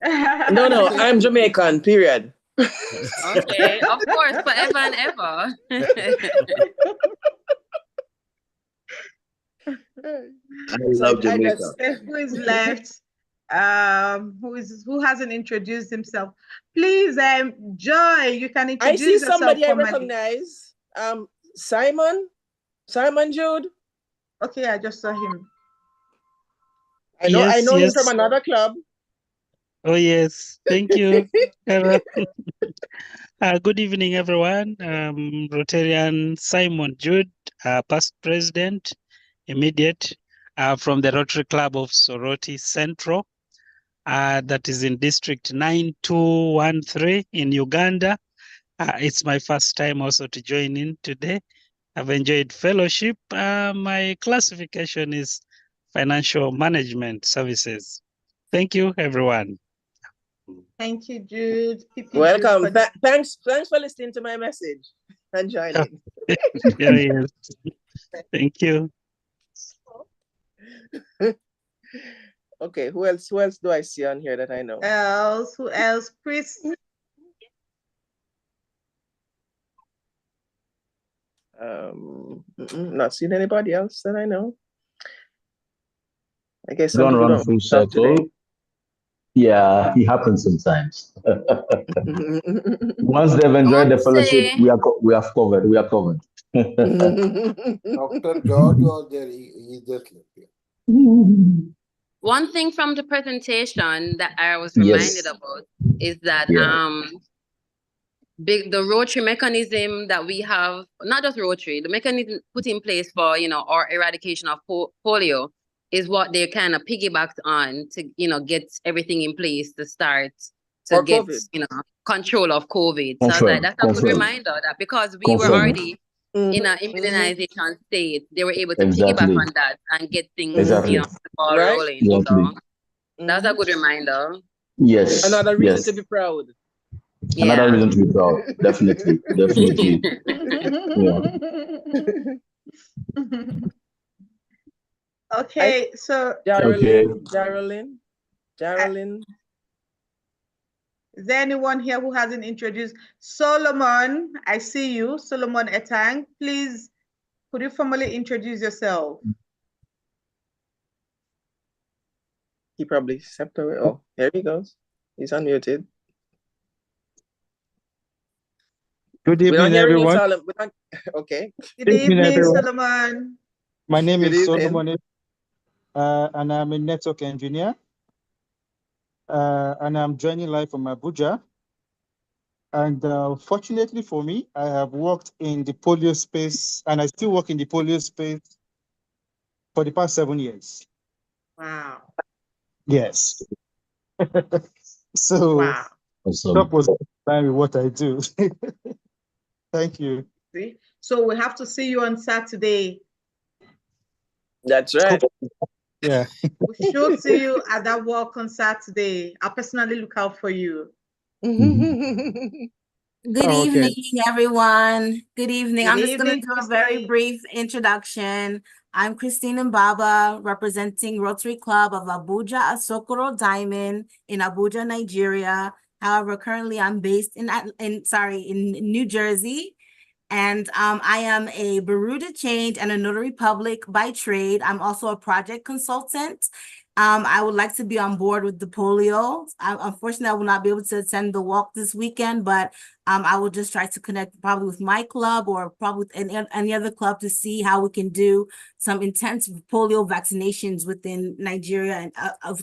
No, I'm Jamaican, period. Okay, of course, forever and ever. I love Jamaica. Who is left? Who hasn't introduced himself? Please, Joy, you can introduce yourself. I see somebody I formally. recognize. Simon Jude. Okay, I just saw him. I know him from another club. Oh, yes. Thank you. Good evening, everyone. Rotarian Simon Jude, past president, immediate, from the Rotary Club of Soroti Central, that is in District 9213 in Uganda. It's my first time also to join in today. I've enjoyed fellowship. My classification is financial management services. Thank you, everyone. Thank you, Jude. Welcome. Thanks for listening to my message and joining. Yes. Thank you. Okay, who else do I see on here that I know? Who else? Chris. Not seeing anybody else that I know. I guess Don't run full circle. Yeah, it happens sometimes. Once they've enjoyed the fellowship, we are covered. We are covered. Dr. George was there. He just left here. One thing from the presentation that I was reminded about is that the Rotary mechanism that we have, not just Rotary, the mechanism put in place for, our eradication of polio is what they kind of piggybacked on to, get everything in place to start to get, control of COVID. So I was like, that's a good reminder that because we were already in an immunization state, they were able to piggyback on that and get things, the ball rolling. So that's a good reminder. Yes. Another reason to be proud. Another reason to be proud. Definitely. Definitely. Okay, so Geraldine. Is there anyone here who hasn't introduced? Solomon, I see you. Solomon Etang, please, could you formally introduce yourself? He probably stepped away. Oh, there he goes. He's unmuted. Good evening, everyone. Okay. Good evening, Solomon. My name is Solomon, and I'm a network engineer. And I'm joining live from Abuja. And fortunately for me, I have worked in the polio space, and I still work in the polio space for the past 7 years. Wow. Yes. So that was what I do. Thank you. See? So we have to see you on Saturday. That's right. Yeah. We should see you at that walk on Saturday. I'll personally look out for you. Good Oh, okay. evening, everyone. Good evening. Good I'm just going to evening, do a very Christine. brief introduction. I'm Christine Mbaba, representing Rotary Club of Abuja Asokoro Diamond in Abuja, Nigeria. However, currently I'm based in New Jersey. And I am a Bureau de Change and a notary public by trade. I'm also a project consultant. I would like to be on board with the polio. Unfortunately, I will not be able to attend the walk this weekend, but I will just try to connect probably with my club or probably with any other club to see how we can do some intense polio vaccinations within Nigeria and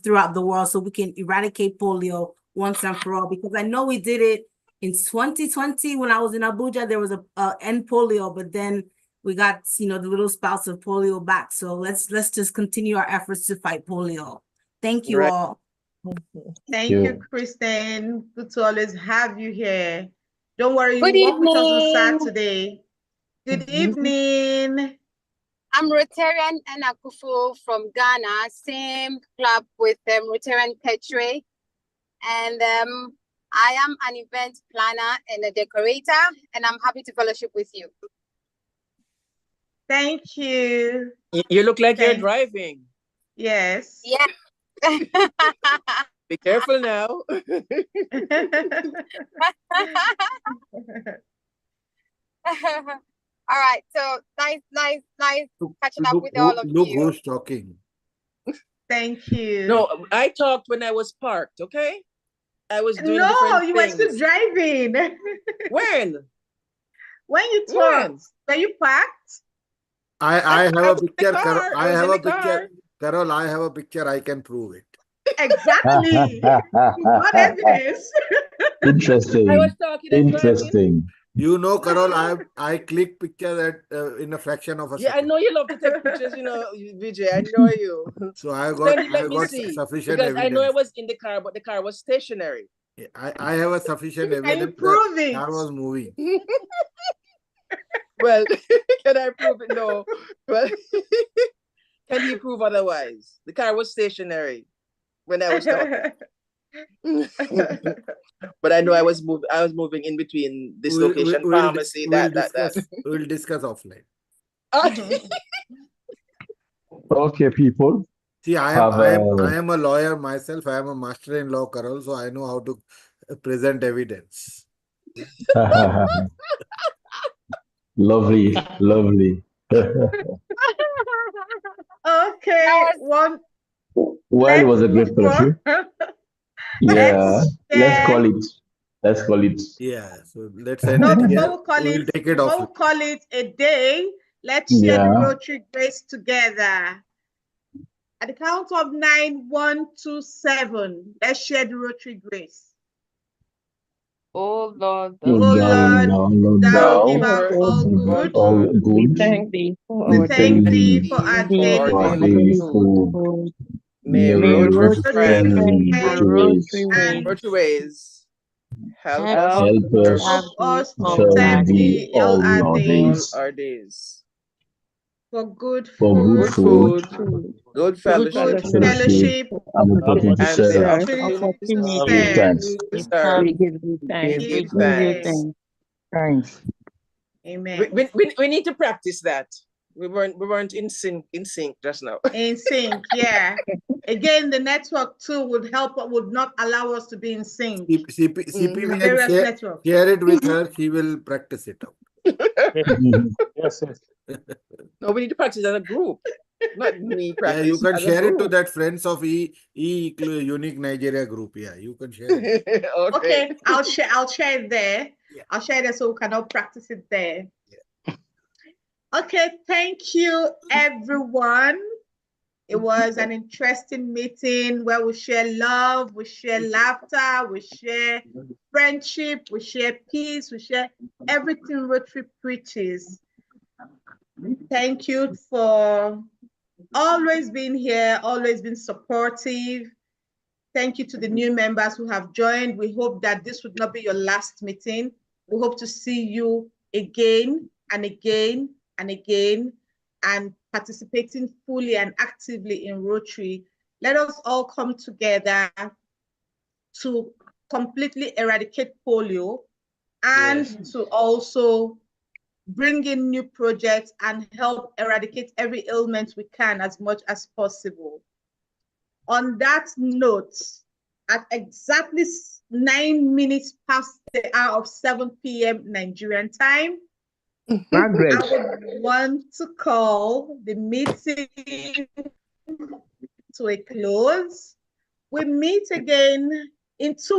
throughout the world so we can eradicate polio once and for all, because I know we did it in 2020 when I was in Abuja. There was a end polio, but then we got, the little spouts of polio back. So let's just continue our efforts to fight polio. Thank you all. Thank you, Kristen. Good to always have you here. Don't worry, Good you walk with us on evening. Saturday. Good evening. I'm Rotarian Enakufu from Ghana, same club with Rotarian Petrie. And I am an event planner and a decorator, and I'm happy to fellowship with you. Thank you. You look like you're driving. Yes. Yeah. Be careful now. All right. So nice catching up with all of you. Look who's talking. Thank you. No, I talked when I was parked, okay? I was doing different No, things. you were still driving. When? When you talked, were you parked? I have a picture, car. Carol. I have in a the picture. car. Carol, I have a picture. I can prove it. Exactly. What evidence? Interesting. I was talking and driving. Interesting. You know, Carol, I click pictures at in a fraction of a Yeah, I second. know you love to take pictures, Vijay. I know you. So I Send it, let me got see. sufficient Because I know I evidence. was in the car, but the car was stationary. I have a sufficient Can you evidence. prove The it? car was moving. Well, can I prove it? No. Well, can he prove otherwise? The car was stationary when I was talking. But I know I was moving in between this location, pharmacy, that. We'll discuss offline. Okay, people. See, I am a lawyer myself. I am a master in law, Carol, so I know how to present evidence. Lovely. Okay, one. Well, it was a great fellowship. Yeah, let's call it. Yeah, so let's end it here. We'll take it off. Before we call it a day, let's share the Rotary Grace together. At the count of 9, 1, 2, 7, let's share the Rotary Grace. Oh Lord, thou giver of all good. We thank thee for We our thank daily thee for our daily food. May Rotary Friends and Rotary ways help us to serve serve thee thee all our days. For good food, good fellowship, and opportunity to serve. Give thanks. We give thee thanks. We give you thanks. Amen. We need to practice that. We weren't in sync just now. In sync, yeah. Again, the network too would not allow us to be in sync. CP share it with her. She will practice it out. Yes. No, we need to practice as a group. Not me practice. Yeah, you can share it to group. that Friends of Unique Nigeria group. Yeah, you can share it. Okay, I'll share it there. Yeah. I'll share it so we can all practice it there. Yeah. Okay, thank you, everyone. It was an interesting meeting where we share love, we share laughter, we share friendship, we share peace, we share everything Rotary preaches. Thank you for always being here, always been supportive. Thank you to the new members who have joined. We hope that this would not be your last meeting. We hope to see you again and again and again. And participating fully and actively in Rotary, let us all come together to completely eradicate polio and to also bring in new projects and help eradicate every ailment we can as much as possible. On that note, at exactly 9 minutes past the hour of 7 p.m. Nigerian time, Margaret. I would want to call the meeting to a close. We meet again in 2